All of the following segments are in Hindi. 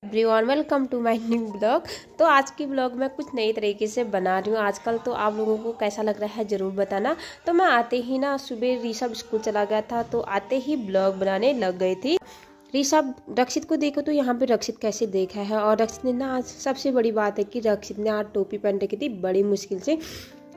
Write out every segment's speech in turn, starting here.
Everyone welcome to my new blog. तो आज की ब्लॉग मैं कुछ नई तरीके से बना रही हूँ आजकल। तो आप लोगों को कैसा लग रहा है ज़रूर बताना। तो मैं आते ही ना सुबह ऋषभ स्कूल चला गया था, तो आते ही ब्लॉग बनाने लग गई थी। ऋषभ रक्षित को देखो तो यहाँ पे रक्षित कैसे देखा है। और रक्षित ने ना, सबसे बड़ी बात है कि रक्षित ने आज टोपी पहन रखी थी बड़ी मुश्किल से।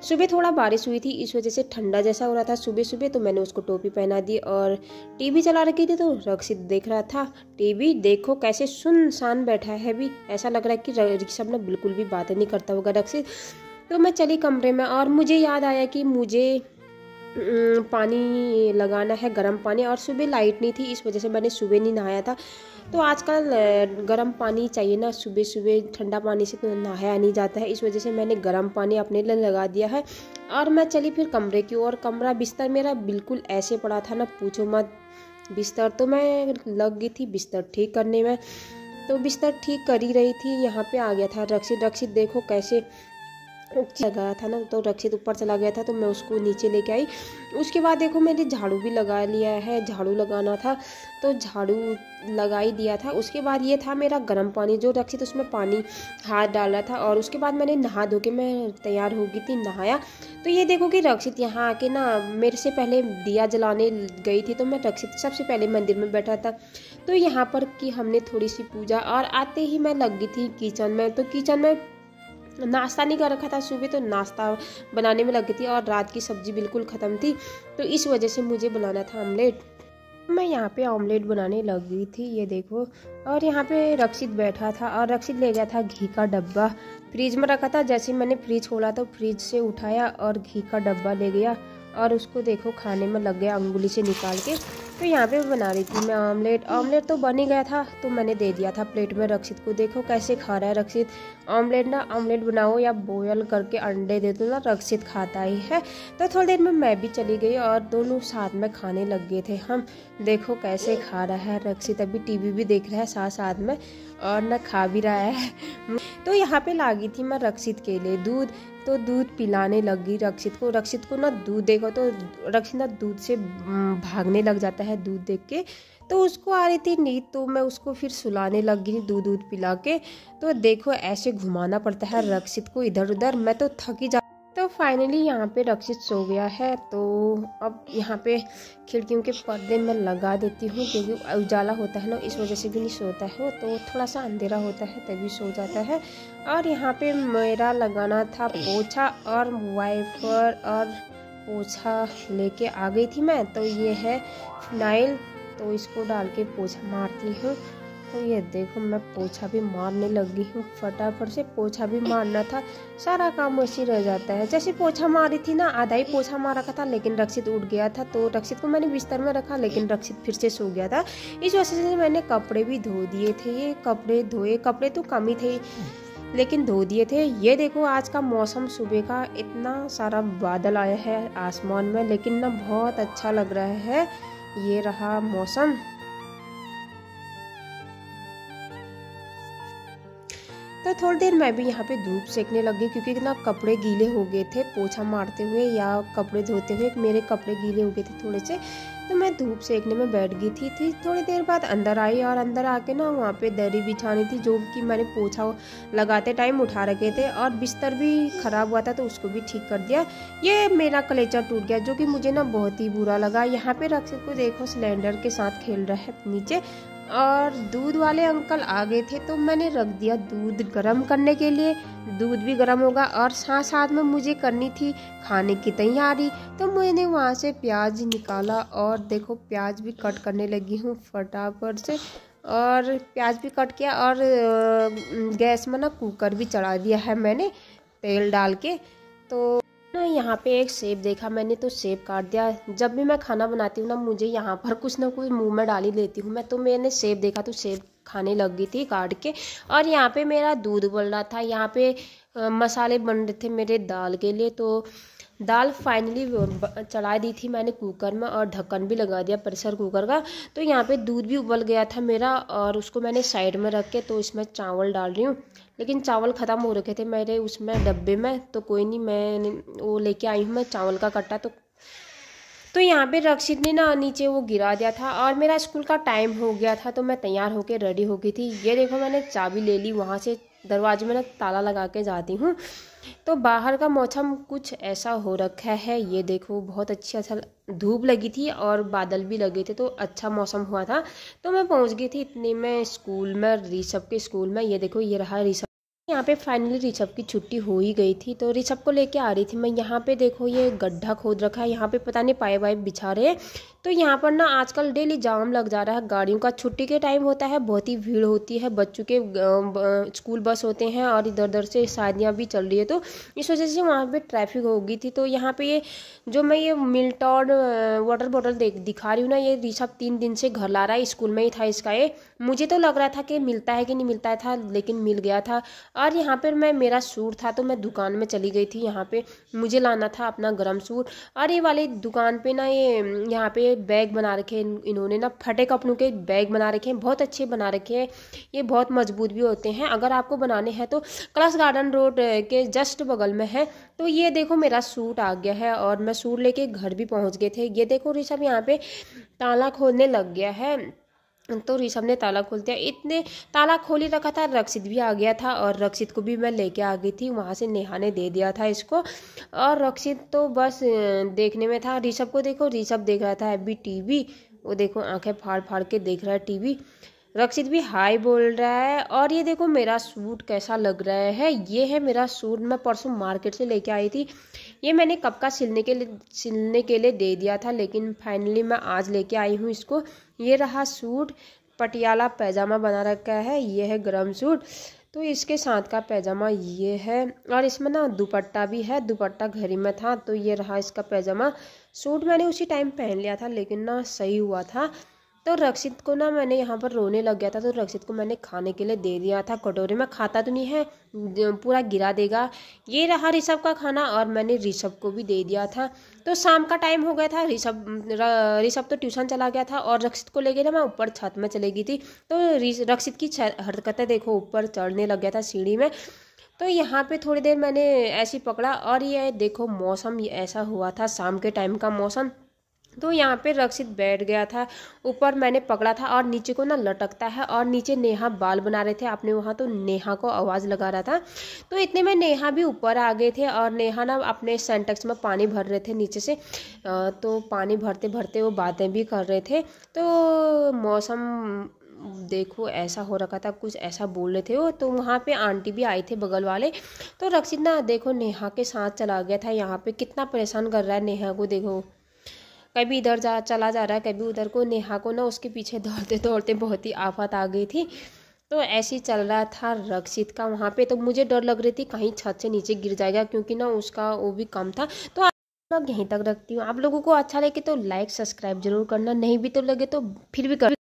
सुबह थोड़ा बारिश हुई थी, इस वजह से ठंडा जैसा हो रहा था सुबह सुबह, तो मैंने उसको टोपी पहना दी। और टीवी चला रखी थी तो रक्षित देख रहा था टीवी। देखो कैसे सुनसान बैठा है, भी ऐसा लग रहा है कि ऋषभ ना बिल्कुल भी बातें नहीं करता होगा रक्षित। तो मैं चली कमरे में और मुझे याद आया कि मुझे पानी लगाना है, गर्म पानी। और सुबह लाइट नहीं थी, इस वजह से मैंने सुबह नहीं नहाया था। तो आजकल गर्म पानी चाहिए ना, सुबह सुबह ठंडा पानी से तो नहाया नहीं जाता है, इस वजह से मैंने गर्म पानी अपने लिए लगा दिया है। और मैं चली फिर कमरे की ओर। कमरा बिस्तर मेरा बिल्कुल ऐसे पड़ा था ना, पूछो मत। बिस्तर तो मैं लग गई थी बिस्तर ठीक करने में। तो बिस्तर ठीक कर ही रही थी, यहाँ पे आ गया था रक्षित। रक्षित देखो कैसे लगाया था ना, तो रक्षित ऊपर चला गया था तो मैं उसको नीचे लेके आई। उसके बाद देखो मैंने झाड़ू भी लगा लिया है, झाड़ू लगाना था तो झाड़ू लगा ही दिया था। उसके बाद ये था मेरा गर्म पानी, जो रक्षित उसमें पानी हाथ डाल रहा था। और उसके बाद मैंने नहा धो के मैं तैयार हो गई थी, नहाया। तो ये देखो कि रक्षित यहाँ आके ना मेरे से पहले दिया जलाने गई थी, तो मैं रक्षित सबसे पहले मंदिर में बैठा था। तो यहाँ पर की हमने थोड़ी सी पूजा, और आते ही मैं लग गई थी किचन में। तो किचन में नाश्ता नहीं कर रखा था सुबह, तो नाश्ता बनाने में लगी थी। और रात की सब्जी बिल्कुल ख़त्म थी, तो इस वजह से मुझे बनाना था ऑमलेट। मैं यहाँ पे ऑमलेट बनाने लग गई थी, ये देखो। और यहाँ पे रक्षित बैठा था और रक्षित ले गया था घी का डब्बा, फ्रिज में रखा था। जैसे मैंने फ्रिज खोला तो फ्रिज से उठाया और घी का डब्बा ले गया और उसको देखो खाने में लग गया अंगुली से निकाल के। तो यहाँ पे बना रही थी मैं ऑमलेट। ऑमलेट तो बन ही गया था, तो मैंने दे दिया था प्लेट में रक्षित को। देखो कैसे खा रहा है रक्षित ऑमलेट ना। ऑमलेट बनाओ या बॉयल करके अंडे दे दो ना, रक्षित खाता ही है। तो थोड़ी देर में मैं भी चली गई और दोनों साथ में खाने लग गए थे हम। देखो कैसे खा रहा है रक्षित, अभी टीवी भी देख रहा है साथ साथ में और ना खा भी रहा है। तो यहाँ पे ला गई थी मैं रक्षित के लिए दूध, तो दूध पिलाने लग गई रक्षित को। रक्षित को ना दूध देखो तो रक्षित ना दूध से भागने लग जाता है दूध देख के। तो उसको आ रही थी नींद, तो मैं उसको फिर सुलाने लग गई दूध पिला के। तो देखो ऐसे घुमाना पड़ता है रक्षित को इधर उधर, मैं तो थकी जा। तो फाइनली यहाँ पे रक्षित सो गया है। तो अब यहाँ पे खिड़कियों के पर्दे मैं लगा देती हूँ, क्योंकि उजाला होता है ना, इस वजह से भी नहीं सोता है वो, तो थोड़ा सा अंधेरा होता है तभी सो जाता है। और यहाँ पे मेरा लगाना था पोछा और वाइपर, और पोछा लेके आ गई थी मैं। तो ये है फिनाइल, तो इसको डाल के पोछा मारती हूँ। तो ये देखो मैं पोछा भी मारने लगी हूँ, फटाफट से पोछा भी मारना था। सारा काम वैसे रह जाता है। जैसे पोछा मारी थी ना, आधा ही पोछा मारा था, लेकिन रक्षित उठ गया था। तो रक्षित को मैंने बिस्तर में रखा, लेकिन रक्षित फिर से सो गया था। इस वजह से मैंने कपड़े भी धो दिए थे। ये कपड़े धोए, कपड़े तो कम ही थे लेकिन धो दिए थे। ये देखो आज का मौसम सुबह का, इतना सारा बादल आया है आसमान में, लेकिन ना बहुत अच्छा लग रहा है। ये रहा मौसम। तो थोड़ी देर मैं भी यहाँ पे धूप सेकने लग गई, क्योंकि ना कपड़े गीले हो गए थे पोछा मारते हुए या कपड़े धोते हुए, मेरे कपड़े गीले हो गए थे थोड़े से। तो मैं धूप सेकने में बैठ गई थी। थोड़ी देर बाद अंदर आई, और अंदर आके ना वहाँ पे दरी बिछानी थी, जो कि मैंने पोछा लगाते टाइम उठा रखे थे। और बिस्तर भी ख़राब हुआ था तो उसको भी ठीक कर दिया। ये मेरा कलेचा टूट गया, जो कि मुझे ना बहुत ही बुरा लगा। यहाँ पे रक्षित को देखो सिलेंडर के साथ खेल रहा है नीचे। और दूध वाले अंकल आ गए थे, तो मैंने रख दिया दूध गर्म करने के लिए। दूध भी गर्म होगा और साथ साथ में मुझे करनी थी खाने की तैयारी। तो मैंने वहाँ से प्याज निकाला और देखो प्याज भी कट करने लगी हूँ फटाफट से। और प्याज भी कट किया और गैस में ना कुकर भी चढ़ा दिया है मैंने तेल डाल के। तो ना यहाँ पे एक सेब देखा मैंने, तो सेब काट दिया। जब भी मैं खाना बनाती हूँ ना, मुझे यहाँ पर कुछ ना कुछ मुंह में डाल ही लेती हूँ मैं। तो मैंने सेब देखा तो सेब खाने लग गई थी काट के। और यहाँ पे मेरा दूध उबल रहा था। यहाँ पे मसाले बन रहे थे मेरे दाल के लिए। तो दाल फाइनली चढ़ा दी थी मैंने कुकर में, और ढक्कन भी लगा दिया प्रेशर कुकर का। तो यहाँ पे दूध भी उबल गया था मेरा, और उसको मैंने साइड में रख के तो इसमें चावल डाल रही हूँ। लेकिन चावल ख़त्म हो रखे थे मेरे उसमें डब्बे में, तो कोई नहीं, मैं वो लेके आई हूँ मैं चावल का कट्टा। तो तो यहाँ पे रक्षित ने ना नीचे वो गिरा दिया था और मेरा स्कूल का टाइम हो गया था, तो मैं तैयार होके रेडी हो गई थी। ये देखो मैंने चाबी ले ली, वहाँ से दरवाजे में ना ताला लगा के जाती हूँ। तो बाहर का मौसम कुछ ऐसा हो रखा है, ये देखो बहुत अच्छा धूप लगी थी और बादल भी लगे थे, तो अच्छा मौसम हुआ था। तो मैं पहुँच गई थी इतने में स्कूल में, ऋषभ के स्कूल में। ये देखो ये रहा ऋषभ। यहाँ पे फाइनली ऋषभ की छुट्टी हो ही गई थी, तो ऋषभ को लेके आ रही थी मैं। यहाँ पे देखो ये गड्ढा खोद रखा है, यहाँ पे पता नहीं पाइप वाइप बिछा रहे हैं। तो यहाँ पर ना आजकल डेली जाम लग जा रहा है गाड़ियों का। छुट्टी के टाइम होता है, बहुत ही भीड़ होती है, बच्चों के स्कूल बस होते हैं और इधर उधर से शादियाँ भी चल रही है, तो इस वजह से वहाँ पे ट्रैफिक हो गई थी। तो यहाँ पे ये जो मैं ये मिल्टॉड वाटर बॉटल दिखा रही हूँ ना, ये ऋषभ 3 दिन से घर ला रहा है, स्कूल में ही था इसका ये। मुझे तो लग रहा था कि मिलता है कि नहीं मिलता था, लेकिन मिल गया था। और यहाँ पर मेरा सूट था, तो मैं दुकान में चली गई थी। यहाँ पे मुझे लाना था अपना गर्म सूट। और ये वाली दुकान पे ना ये यहाँ पे बैग बना रखे हैं इन्होंने ना, फटे कपड़ों के बैग बना रखे हैं, बहुत अच्छे बना रखे हैं। ये बहुत मजबूत भी होते हैं। अगर आपको बनाने हैं तो कलश गार्डन रोड के जस्ट बगल में है। तो ये देखो मेरा सूट आ गया है और मैं सूट लेके घर भी पहुँच गए थे। ये देखो ऋषभ यहाँ पे ताला खोलने लग गया है, तो ऋषभ ने ताला खोल दिया। इतने ताला खोल ही रखा था, रक्षित भी आ गया था और रक्षित को भी मैं लेके आ गई थी। वहाँ से नेहा ने दे दिया था इसको, और रक्षित तो बस देखने में था। ऋषभ को देखो, ऋषभ देख रहा था अभी टीवी, वो देखो आंखें फाड़ फाड़ के देख रहा है टीवी। रक्षित भी हाय बोल रहा है। और ये देखो मेरा सूट कैसा लग रहा है, ये है मेरा सूट, मैं परसों मार्केट से लेके आई थी। ये मैंने कब का सिलने के लिए दे दिया था, लेकिन फाइनली मैं आज लेके आई हूँ इसको। ये रहा सूट, पटियाला पैजामा बना रखा है, ये है गरम सूट। तो इसके साथ का पैजामा ये है, और इसमें ना दुपट्टा भी है, दुपट्टा घर ही में था। तो ये रहा इसका पैजामा। सूट मैंने उसी टाइम पहन लिया था, लेकिन ना सही हुआ था। तो रक्षित को ना मैंने यहाँ पर रोने लग गया था, तो रक्षित को मैंने खाने के लिए दे दिया था कटोरे में। खाता तो नहीं है, पूरा गिरा देगा। ये रहा ऋषभ का खाना, और मैंने ऋषभ को भी दे दिया था। तो शाम का टाइम हो गया था, ऋषभ तो ट्यूशन चला गया था, और रक्षित को लेके ना मैं ऊपर छत में चली गई थी। तो रक्षित की हरकतें देखो, ऊपर चढ़ने लग गया था सीढ़ी में। तो यहाँ पे थोड़ी देर मैंने ऐसे पकड़ा, और ये देखो मौसम ऐसा हुआ था, शाम के टाइम का मौसम। तो यहाँ पे रक्षित बैठ गया था, ऊपर मैंने पकड़ा था, और नीचे को ना लटकता है, और नीचे नेहा बाल बना रहे थे अपने वहाँ, तो नेहा को आवाज़ लगा रहा था। तो इतने में नेहा भी ऊपर आ गए थे, और नेहा ना अपने सेंटेक्स में पानी भर रहे थे नीचे से। तो पानी भरते भरते वो बातें भी कर रहे थे। तो मौसम देखो ऐसा हो रखा था, कुछ ऐसा बोल रहे थे वो। तो वहाँ पे आंटी भी आए थे बगल वाले। तो रक्षित ना देखो नेहा के साथ चला गया था, यहाँ पे कितना परेशान कर रहा है नेहा को, देखो कभी इधर चला जा रहा है, कभी उधर को। नेहा को ना उसके पीछे दौड़ते दौड़ते बहुत ही आफत आ गई थी। तो ऐसे ही चल रहा था रक्षित का वहाँ पे। तो मुझे डर लग रही थी कहीं छत से नीचे गिर जाएगा, क्योंकि ना उसका वो भी कम था। तो आप यहीं तक रखती हूँ। आप लोगों को अच्छा लगे तो लाइक सब्सक्राइब जरूर करना, नहीं भी तो लगे तो फिर भी कर